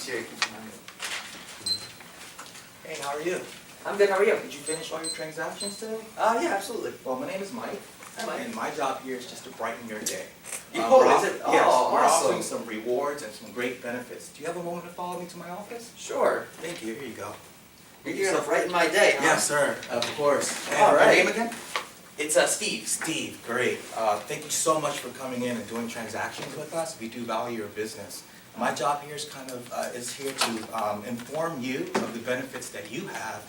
Sure, keep in mind. Hey, how are you? I'm good, how are you? Did you finish all your transactions today? Yeah, absolutely. Well, my name is Mike, Hi, Mike. and my job here is just to brighten your day. Oh, we're is it? Yes, Oh, we're awesome. offering some rewards and some great benefits. Do you have a moment to follow me to my office? Sure. Thank you, here you go. You're gonna brighten my day, huh? Yes, sir, of course. And All your right. name again? It's Steve. Steve, great. Thank you so much for coming in and doing transactions with us. We do value your business. My job here is is here to inform you of the benefits that you have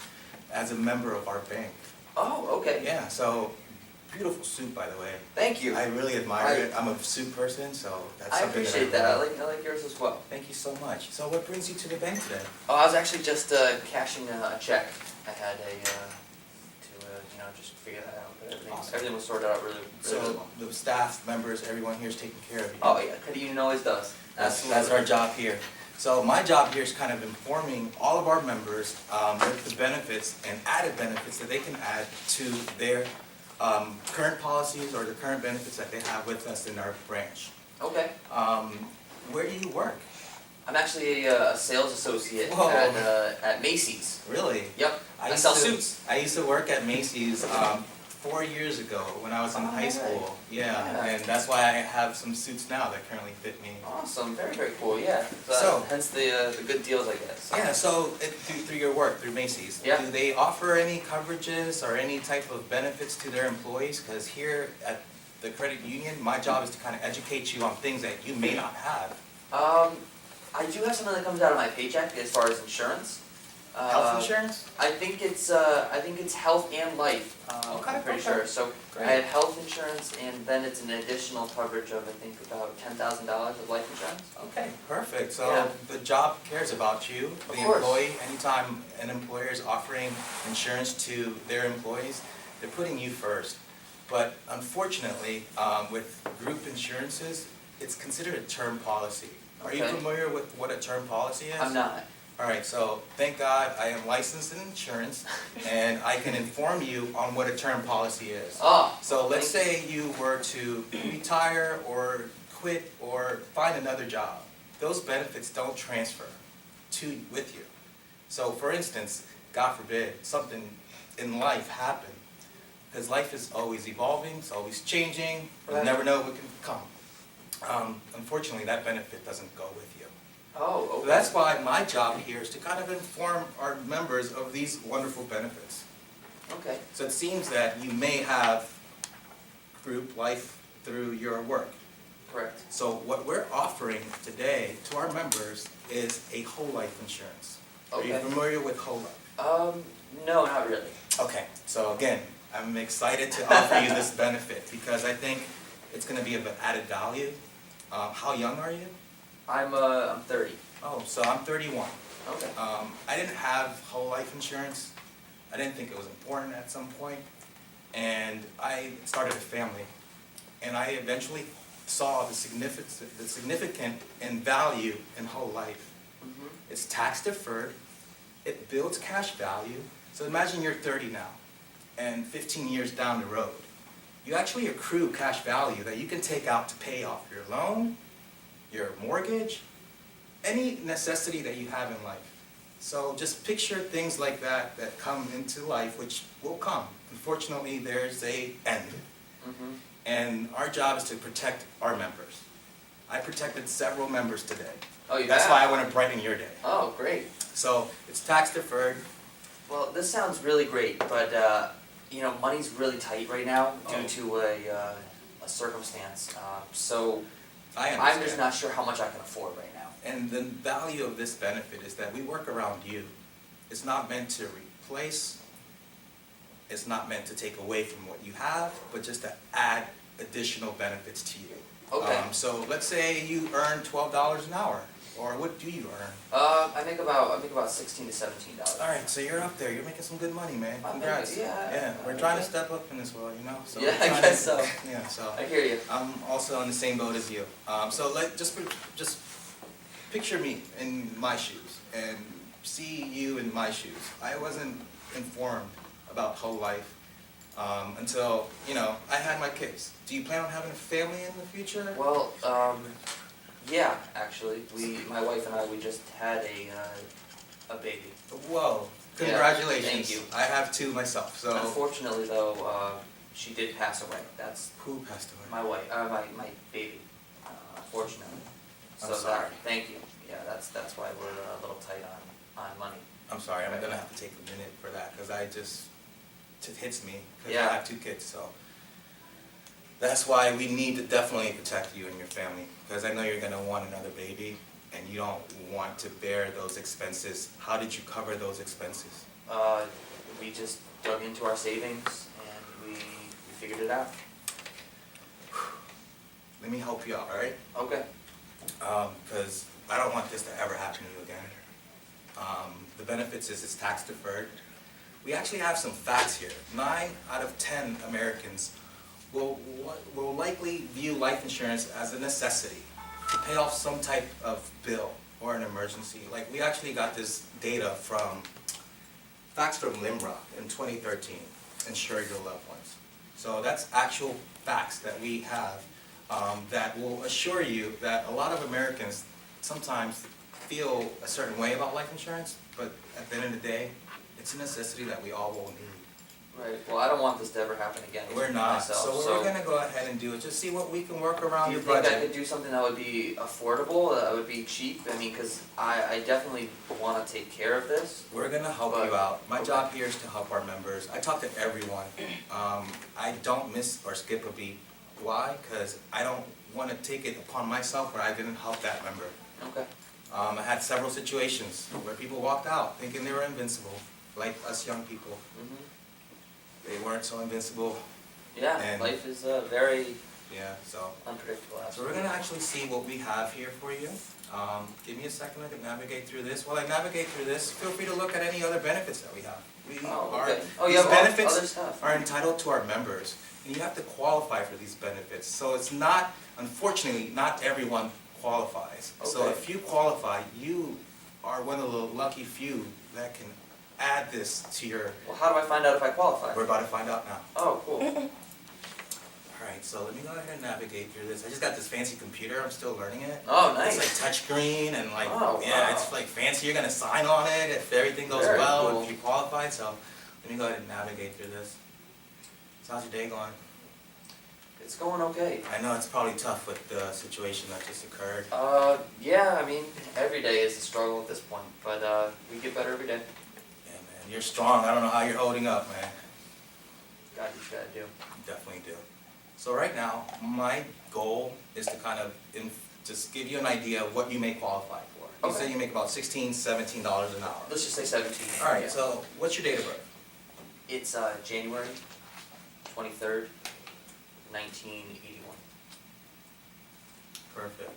as a member of our bank. Oh, okay. Yeah, so beautiful suit, by the way. Thank you. I really admire it. I'm a suit person, so that's I something appreciate that that. really- I like yours as well. Thank you so much. So what brings you to the bank today? Oh, I was actually just cashing a check. I had just figure that out. But Awesome. everything was sorted out really So well. the staff, members, everyone here is taking care of you. Oh yeah, credit union always does. That's our job here. So my job here is kind of informing all of our members with the benefits and added benefits that they can add to their current policies or the current benefits that they have with us in our branch. Okay. Where do you work? I'm actually a sales associate Whoa. at Macy's. Really? Yep. I used sell to- suits. I used to work at Macy's 4 years ago when I was in Oh, high right. school. Yeah, Yeah. and that's why I have some suits now that currently fit me. Awesome. Very, very cool. Yeah. So- hence the good deals, I guess. Yeah, so through your work, through Macy's, Yeah. do they offer any coverages or any type of benefits to their employees? Because here at the credit union, my job is to kind of educate you on things that you may not have. I do have something that comes out of my paycheck as far as insurance. Health insurance? I think it's health and life. Okay, I'm pretty okay. sure. So Great. I have health insurance, and then it's an additional coverage of I think about $10,000 of life insurance. Okay, perfect. So Yeah. the job cares about you, Of the course. employee. Anytime an employer is offering insurance to their employees, they're putting you first. But unfortunately, with group insurances, it's considered a term policy. Are you Okay. familiar with what a term policy is? I'm not. All right, so thank God I am licensed in insurance, and I can inform you on what a term policy is. Oh. So let's thank say you were to retire or quit or find another job. Those benefits don't transfer with you. So for instance, God forbid, something in life happened, because life is always evolving, it's always changing, you Right. never know what can come. Unfortunately, that benefit doesn't go with you. Oh. So Okay. that's why my job here is to kind of inform our members of these wonderful benefits. Okay. So it seems that you may have group life through your work. Correct. So what we're offering today to our members is a whole life insurance. Are you Okay. familiar with whole life? No, not really. Okay, so again, I'm excited to offer you this benefit because I think it's going to be of an added value. How young are you? I'm 30. Oh, so I'm 31. Okay. I didn't have whole life insurance. I didn't think it was important at some point. And I started a family. And I eventually saw the significant in value in whole life. Mhm. It's tax deferred. It builds cash value. So imagine you're 30 now and 15 years down the road. You actually accrue cash value that you can take out to pay off your loan, your mortgage, any necessity that you have in life. So just picture things like that that come into life, which will come. Unfortunately, there's a end. Mhm. And our job is to protect our members. I protected several members today. Oh, you That's have? why I want to brighten your day. Oh, great. So it's tax deferred. Well, this sounds really great, but money's really tight right now due Oh. to a circumstance. So I I'm understand. just not sure how much I can afford right now. And the value of this benefit is that we work around you. It's not meant to replace, it's not meant to take away from what you have, but just to add additional benefits to you. Okay. So let's say you earn $12 an hour, or what do you earn? I make about $16 to $17. All right, so you're up there. You're making some good money, man. I'm Congrats. making- yeah, Yeah, we're okay. trying to step up in this world, you know. So Yeah, we're I trying guess to- so. Yeah, so I hear you. I'm also on the same boat as you. So just picture me in my shoes and see you in my shoes. I wasn't informed about whole life until I had my kids. Do you plan on having a family in the future? Well, Yeah, actually, my wife and I, we just had a baby. Whoa, Yeah, congratulations. thank you. I have two myself, so. Unfortunately, though, she did pass away. That's Who passed away? my wife, my baby, unfortunately. I'm So sorry. thank you. Yeah, that's why we're a little tight on money. I'm sorry, I'm Right. gonna have to take a minute for that, because it hits me, because Yeah. I have two kids, so. That's why we need to definitely protect you and your family, because I know you're gonna want another baby, and you don't want to bear those expenses. How did you cover those expenses? We just dug into our savings and we figured it out. Let me help you out, all right? Okay. Because I don't want this to ever happen to you again. The benefits is it's tax deferred. We actually have some facts here. 9 out of 10 Americans will likely view life insurance as a necessity to pay off some type of bill or an emergency. Like, we actually got this data from facts from Limra in 2013, Insure Your Loved Ones. So that's actual facts that we have that will assure you that a lot of Americans sometimes feel a certain way about life insurance, but at the end of the day, it's a necessity that we all will need. Right, well, I don't want this to ever happen again. We're not, myself, so what we're gonna go ahead and do is just see what we can work around Do you your think I budget. could do something that would be affordable, that would be cheap? I mean, cause I definitely wanna take care of this. We're gonna help But- you out. My okay. job here is to help our members. I talk to everyone. I don't miss or skip a beat. Why? Because I don't wanna take it upon myself where I didn't help that member. Okay. I had several situations where people walked out thinking they were invincible, like us young people. Mhm. They weren't so invincible, Yeah, And- life is very yeah, so. unpredictable. So we're gonna actually see what we have here for you. Give me a second, I can navigate through this. While I navigate through this, feel free to look at any other benefits that we have. Oh, okay. Oh, you These have benefits other stuff. are entitled to our members, and you have to qualify for these benefits. So it's not, unfortunately, not everyone qualifies. So Okay. if you qualify, you are one of the lucky few that can add this to your, Well, how do I find out if I qualify? we're about to find out now. Oh, cool. Alright, so let me go ahead and navigate through this. I just got this fancy computer, I'm still learning it. Oh, nice. It's like touchscone and like, Oh, yeah, wow. it's like fancy, you're gonna sign on it if everything goes Very well, cool. if you qualify, so let me go ahead and navigate through this. So how's your day going? It's going okay. I know it's probably tough with the situation that just occurred. Yeah, I mean, every day is a struggle at this point, but we get better every day. Yeah, man, you're strong, I don't know how you're holding up, man. God, you gotta do. You definitely do. So right now, my goal is to kind of just give you an idea of what you may qualify for. You Okay. say you make about $16, $17 an hour. Let's just say 17. Alright, Yeah. so what's your date of birth? It's January 23rd, 1981. Perfect.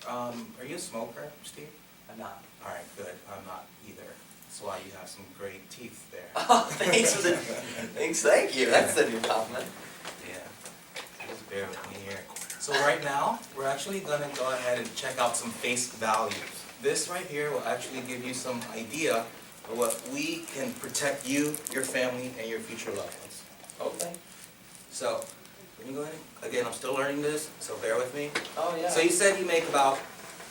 Are you a smoker, Steve? I'm not. Alright, good. I'm not either. That's why you have some great teeth there. Oh, thanks for the, thank you, that's the new compliment. Yeah. Just bear with me here. So right now, we're actually gonna go ahead and check out some face values. This right here will actually give you some idea of what we can protect you, your family, and your future loved ones. Okay. So, let me go ahead. Again, I'm still learning this, so bear with me. Oh, yeah. So you said you make about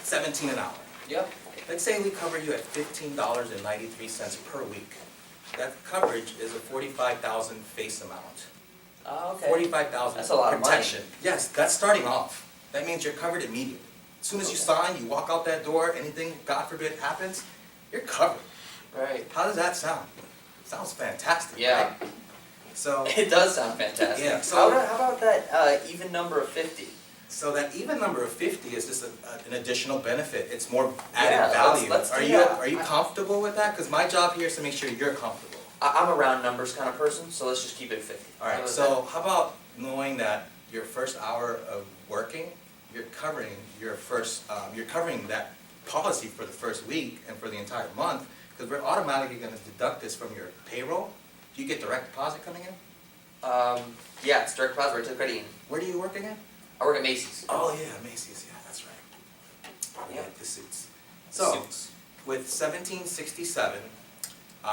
17 an hour. Yep. Let's say we cover you at $15.93 per week. That coverage is a 45,000 face amount. Oh, okay. 45,000 That's a lot of money. protection. Yes, that's starting off. That means you're covered immediately. As soon as you sign, you walk out that door, anything, God forbid, happens, you're covered. Right. How does that sound? Sounds fantastic, Yeah. right? So, It does sound fantastic. Yeah, so- How about that even number of 50? so that even number of 50 is just an additional benefit. It's more Yeah, added value. let's do Are you that. are you comfortable with that? Because my job here is to make sure you're comfortable. I'm a round numbers kind of person, so let's just keep it at 50. All right. So how about knowing that your first hour of working, you're covering your first, you're covering that policy for the first week and for the entire month, because we're automatically going to deduct this from your payroll. Do you get direct deposit coming in? Yeah, it's direct deposit right to the credit union. Where do you work again? I work at Macy's. Oh yeah, Macy's. Yeah, that's right. Yeah, the suits. So Suits. with 1767,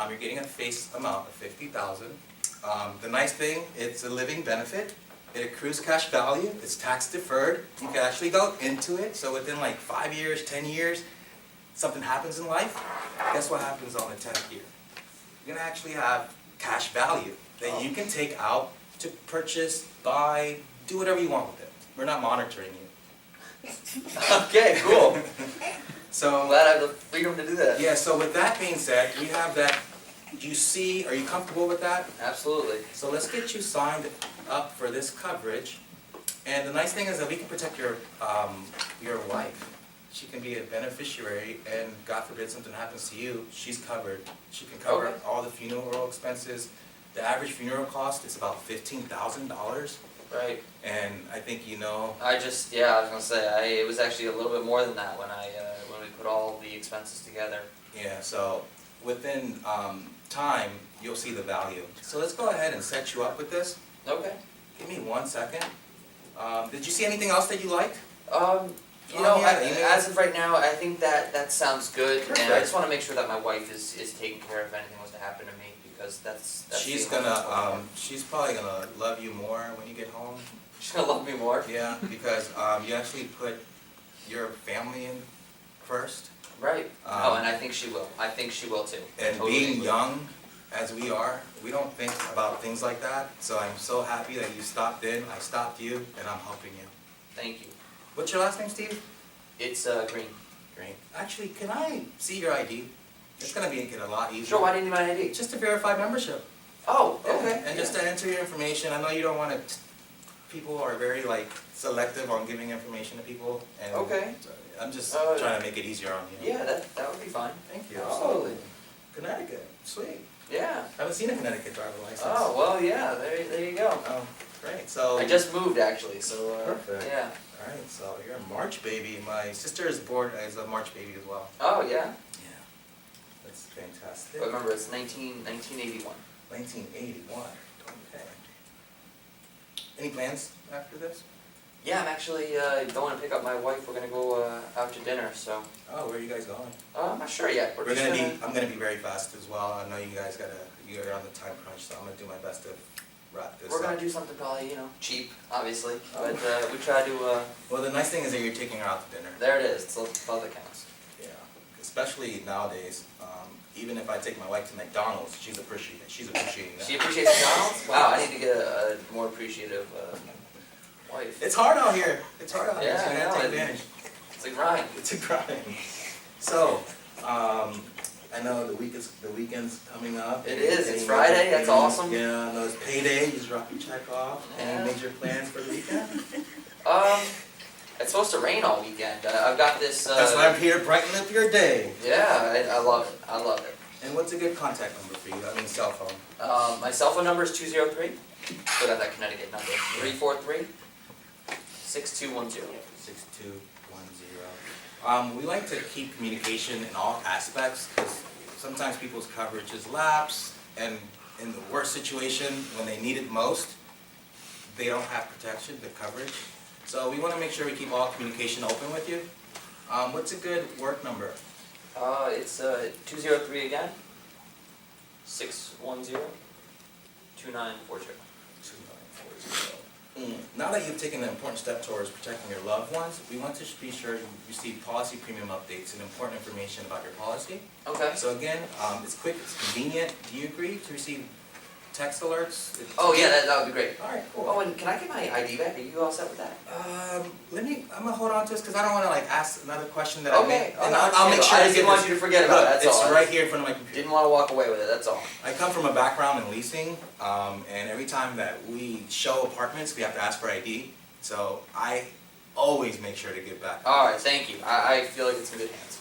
you're getting a face amount of 50,000. The nice thing, it's a living benefit. It accrues cash value, it's tax deferred, you can actually go into it, so within like 5 years, 10 years, something happens in life, guess what happens on the 10th year? You're gonna actually have cash value that you can take out to purchase, buy, do whatever you want with it. We're not monitoring you. Okay, cool. So, I'm glad I have the freedom to do that. yeah, so with that being said, we have that, are you comfortable with that? Absolutely. So let's get you signed up for this coverage. And the nice thing is that we can protect your wife. She can be a beneficiary, and God forbid something happens to you, she's covered. She can cover Okay. all the funeral expenses. The average funeral cost is about $15,000, Right. and I think you know. I was gonna say, it was actually a little bit more than that when when we put all the expenses together. Yeah, so within time, you'll see the value. So let's go ahead and set you up with this. Okay. Give me 1 second. Did you see anything else that you liked? You know, Yeah. as of right now, I think that sounds good, and I Perfect. just wanna make sure that my wife is taken care of if anything was to happen to me, because that's She's the only gonna, thing. she's probably gonna love you more when you get home. She's gonna love me more. Yeah, because you actually put your family in first. Right. And I think she will. I think she will too. And Totally being agree. young as we are, we don't think about things like that. So I'm so happy that you stopped in, I stopped you, and I'm helping you. Thank you. What's your last name, Steve? It's green. Great. Actually, can I see your ID? It's gonna make it a lot easier. Sure. Why do you need my ID? Just to verify membership. Oh. Okay. And just to enter your information, I know you don't want to, people are very like selective on giving information to people, and Okay. I'm just Uh, trying to make it easier on you. Yeah, that would be fine. Thank you. Absolutely. Connecticut, sweet. Yeah. I haven't seen a Connecticut driver license. Oh well, yeah. There you go. Oh, great, so. I just moved actually, so Perfect. yeah. Alright, so you're a March baby. My sister is born as a March baby as well. Oh yeah. Yeah. That's fantastic. But remember, it's 1981. 1981, okay. Any plans after this? Yeah, I'm actually going to pick up my wife. We're gonna go out to dinner. So Oh, where are you guys going? I'm not sure yet. We're just I'm gonna be very fast as well. I know you guys you're on the time crunch, so I'm gonna do my best to wrap this We're up. gonna do something probably cheap, obviously, Oh. but we try to. Well, the nice thing is that you're taking her out to dinner. There it is. It's all that counts. Yeah, especially nowadays. Even if I take my wife to McDonald's, she's appreciating that. She appreciates McDonald's. Wow, I need to get a more appreciative wife. It's hard out here. It's hard out here. So you Yeah, I gotta know. take advantage. It's a grind. It's a grind. So, I know the weekend's coming up. It is. It's Any Friday. major- That's awesome. Yeah, I know it's payday. You just drop your check off. Yeah. Any major plans for the weekend? It's supposed to rain all weekend. I've got this. That's why I'm here to brighten up your day. Yeah, I love it. I love it. And what's a good contact number for you? I mean, cell phone. My cell phone number is 203. Still got that Connecticut number. 343 6210. 6210. We like to keep communication in all aspects because sometimes people's coverages lapse, and in the worst situation, when they need it most, they don't have protection, the coverage. So we want to make sure we keep all communication open with you. What's a good work number? It's 203 again. 610 2940. 2940. Now that you've taken an important step towards protecting your loved ones, we want to be sure you receive policy premium updates and important information about your policy. Okay. So again, it's quick, it's convenient. Do you agree to receive text alerts? Oh yeah, that would be great. All right, cool. Oh, and can I get my ID back? Are you all set with that? I'm gonna hold on to this because I don't want to like ask another question that Okay. and I'll make sure I to just get didn't want this. you to forget about it. That's It's all. right here in front of my computer. Didn't want to walk away with it. That's all. I come from a background in leasing, and every time that we show apartments, we have to ask for ID. So I always make sure to give back. All right. Thank you. I feel like it's in good hands.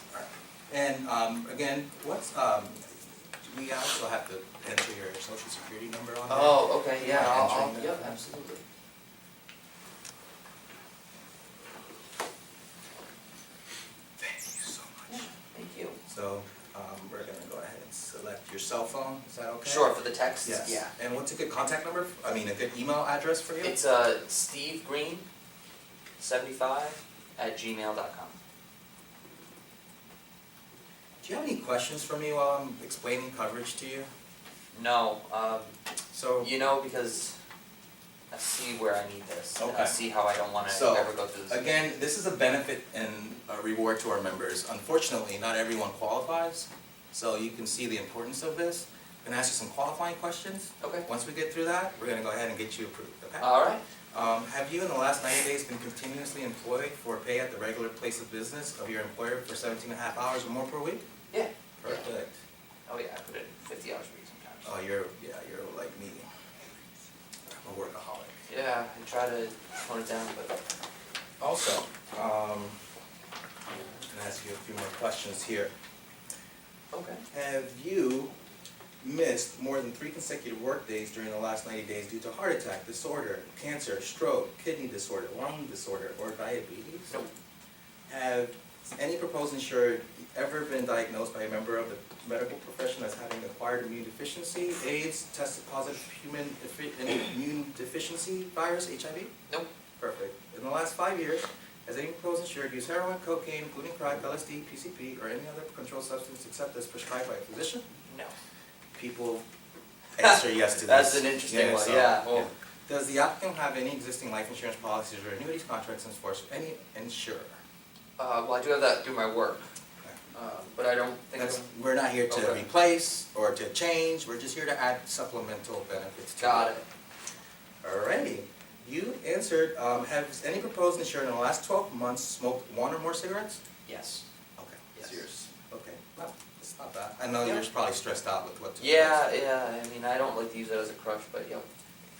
And again, we also have to enter your social security number on there. Oh, okay. Yeah. Am I entering that? Yep. Absolutely. Thank you so much. Thank you. So we're gonna go ahead and select your cell phone. Is that okay? Sure. For the text. Yes. Yeah. And what's a good contact number? I mean, a good email address for you? It's Steve Green 75@gmail.com. Do you have any questions for me while I'm explaining coverage to you? No. So Because I see where I need this, and Okay. see how I don't wanna So, ever go through this. Again, this is a benefit and a reward to our members. Unfortunately, not everyone qualifies, so you can see the importance of this. I'm gonna ask you some qualifying questions. Okay. Once we get through that, we're gonna go ahead and get you approved, okay? Alright, Have you in the last 90 days been continuously employed for pay at the regular place of business of your employer for 17 and a half hours or more per week? yeah. Perfect. Oh yeah, I put in 50 hours a week sometimes. Oh, you're like me. I'm a workaholic. Yeah, I try to tone it down, but, Also, I'm gonna ask you a few more questions here. okay. Have you missed more than 3 consecutive work days during the last 90 days due to heart attack, disorder, cancer, stroke, kidney disorder, lung disorder, or diabetes? Nope. Have any proposed insured ever been diagnosed by a member of the medical profession as having acquired immune deficiency, AIDS, tested positive human immune deficiency virus, HIV? Nope. Perfect. In the last 5 years, has any proposed insured used heroin, cocaine, including crack, LSD, PCP, or any other controlled substance except as prescribed by a physician? No. People answer yes to this. That's an interesting one, so, yeah, well- Does the applicant have any existing life insurance policies or annuities contracts in force with any insurer? Well, I do have that through my work, but I don't think. We're not here to Okay. replace or to change, we're just here to add supplemental benefits to Got it. Alrighty. You answered, has any proposed insured in the last 12 months smoked 1 or more cigarettes? Yes. Okay. Yes. So yours, okay, no, it's not bad. I know Yeah. you're probably stressed out with what to. Yeah, I mean, I don't like to use that as a crutch, but yep.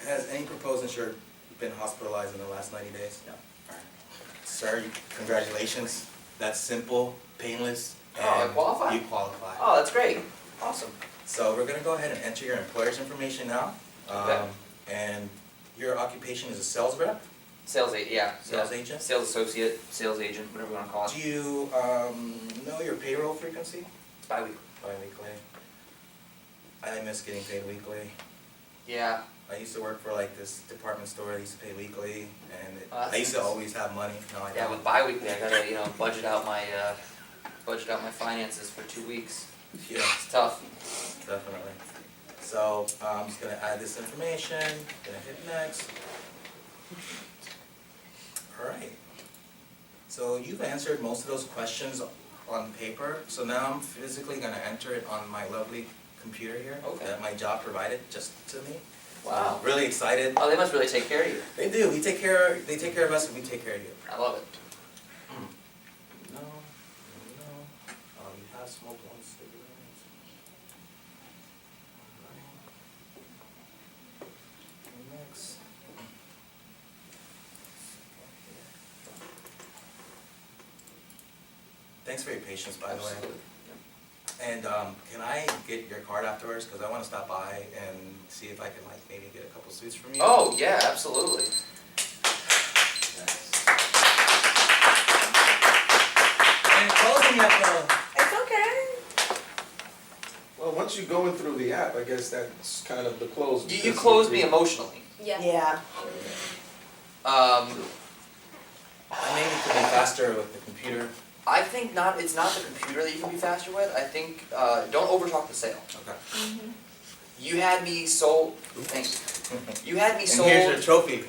Has any proposed insured been hospitalized in the last 90 days? No. Alright. Sir, congratulations. That's simple, painless, Oh, I and qualify? you qualify. Oh, that's great. Awesome. So we're gonna go ahead and enter your employer's information now. Okay. And your occupation is a sales rep? Sales agent, yeah. Sales yeah. agent? Sales associate, sales agent, whatever you wanna call it. Do you know your payroll frequency? It's bi-weekly. Bi-weekly. I miss getting paid weekly. Yeah. I used to work for like this department store, they used to pay weekly, and Oh, that's I used to nice. always have money, now I Yeah, don't. with bi-weekly, I gotta, budget out my finances for 2 weeks. Yeah, It's tough. definitely. So, I'm just gonna add this information, gonna hit next. Alright. So you've answered most of those questions on paper, so now I'm physically gonna enter it on my lovely computer here. Okay. That my job provided just to me. So Wow. I'm really excited. Oh, they must really take care of you. They do, they take care of us and we take care of you. I love it. No, no, you have smoked 1 cigarette. Alright. Next. Thanks for your patience, by the way. Absolutely. And can I get your card afterwards? Because I want to stop by and see if I can like maybe get a couple suits from you. Oh, yeah, absolutely. And closing yet though. It's okay. Well, once you're going through the app, I guess that's kind of the close. You closed me emotionally. Yeah. I maybe could be faster with the computer. I think it's not the computer that you can be faster with. I think, don't overtalk the sale. Okay. You had me sold, thanks. You had me And sold. here's your trophy.